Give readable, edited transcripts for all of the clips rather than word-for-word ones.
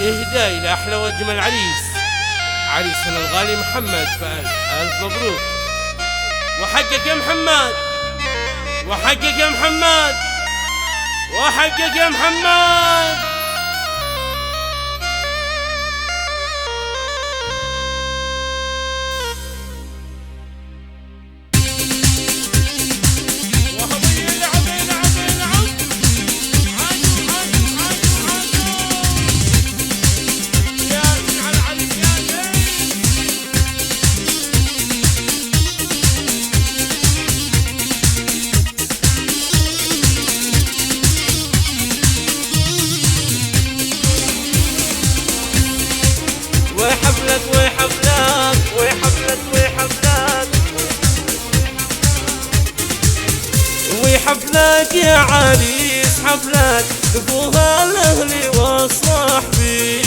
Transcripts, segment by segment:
إهداء لأحلى وأجمل عريس، عريسنا الغالي محمد، فألف ألف مبروك. وحقك يا محمد، وحقك يا محمد، وحقك يا محمد. وحفلك وحفلك وحفلك وحفلك وحفلك يا عريس، حفلك دفوها الاهلي والصحبي.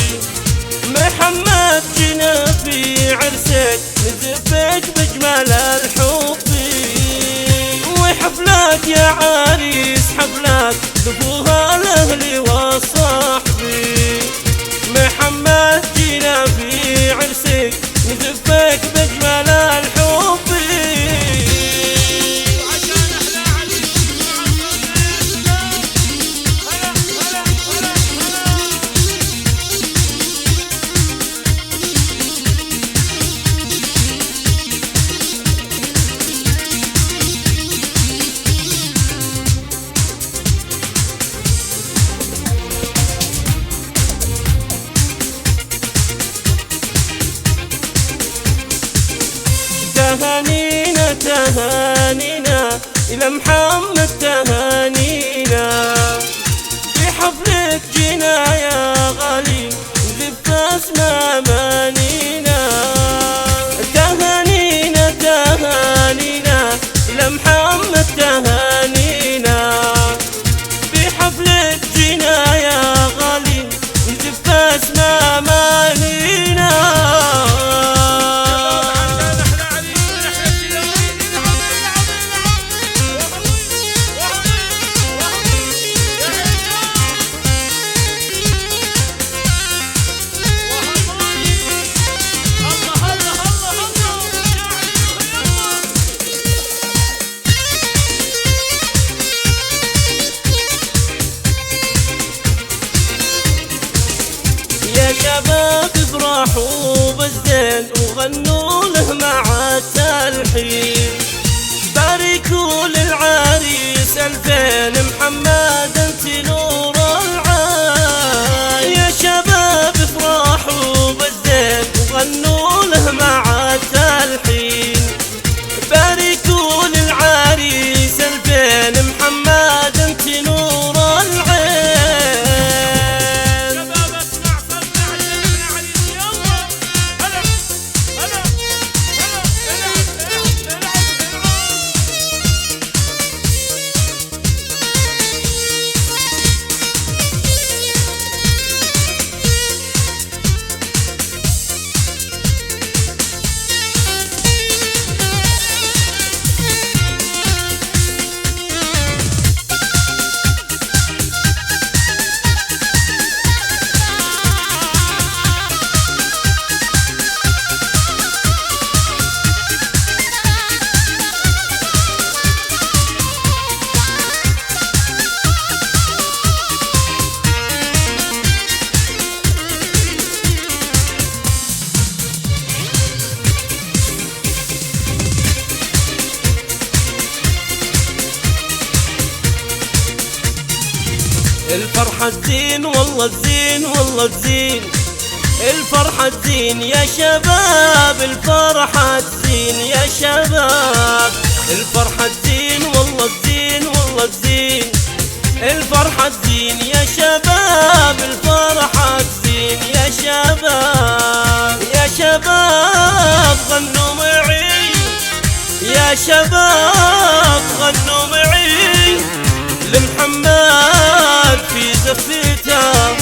محمد جينا في عرسك نزفك بجمال الحب. وحفلك يا عريس، حفلك دفوها الاهلي والصحبي. محمد جينا في عرسك نزفك بجمال الحب. عشان احلى عريس هلا هلا هلا تهانينا تهانينا إلى محمد، تهانينا بحفلك جينا يا غالي نزف اسمى أمانينا. تهانينا تهانينا إلى محمد، تهانينا بحفلك جينا يا غالي نزف اسمى أمانينا. يا شباب افرحوا بالزين وغنوا له مع التلحين. باركوا للعريس الفين، محمد انت نور العين. يا شباب افرحوا بالزين وغنوا له مع التلحين. باركوا للعريس الفين، محمد انت نور العين. الفرحة تزين والله تزين والله تزين. الفرحة تزين يا شباب، الفرحة تزين يا شباب. الفرحة تزين والله تزين والله تزين. الفرحة تزين يا شباب، الفرحة تزين يا شباب. يا شباب غنوا معي، يا شباب غنوا معي. لمحمد في زفته،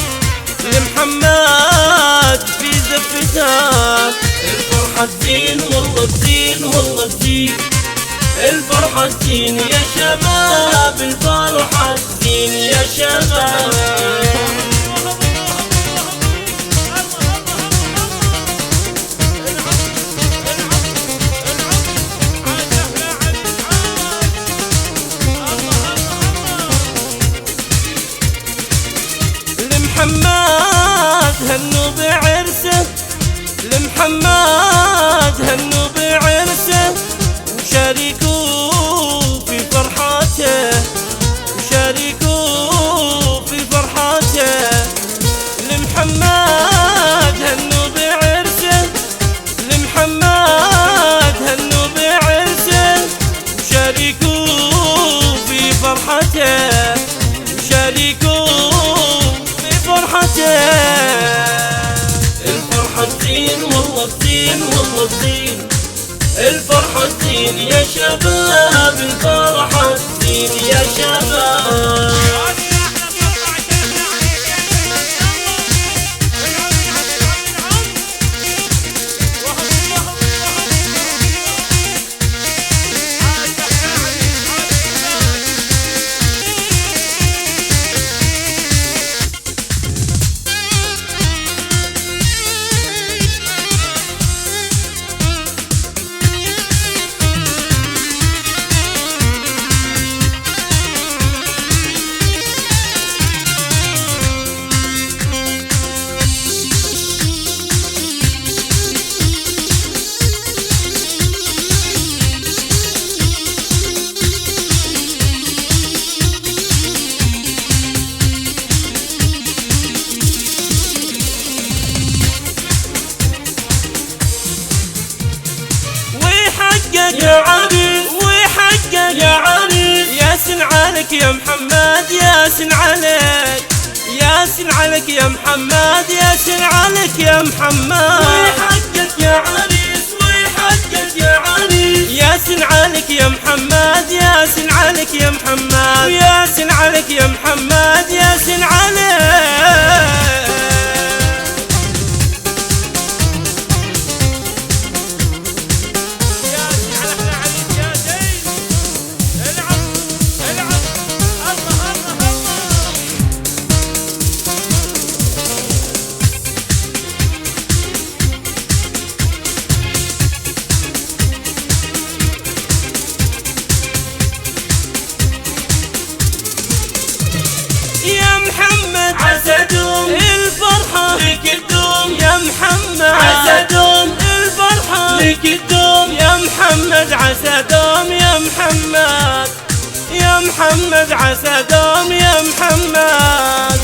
لمحمد في زفته. الفرحة تزين والله تزين والله تزين. الفرحة تزين يا شباب، الفرحة تزين يا شباب. وشاركوا في فرحته، وشاركوا في فرحته. لمحمد هنوا بعرسه، لمحمد هنوا بعرسه، وشاركوا في فرحته، وشاركوا في فرحته. الفرحة تزين والله تزين والله تزين، الفرحة تزين يا شباب، الفرحة تزين يا شباب. يا عريس ويحقق يا عريس، ياسن عليك يا محمد، ياسن عليك، ياسن عليك يا محمد، ياسن عليك يا محمد. ويحقق يا عريس ويحقق يا عريس، ياسن عليك يا محمد، ياسن عليك يا محمد، وياسن عليك يا محمد، ياسن عليك. محمد عسى دوم الفرحة لك تدوم، يا محمد عسى دوم الفرحة لك تدوم، يا محمد عسى دوم، يا محمد، يا محمد عسى دوم، يا محمد.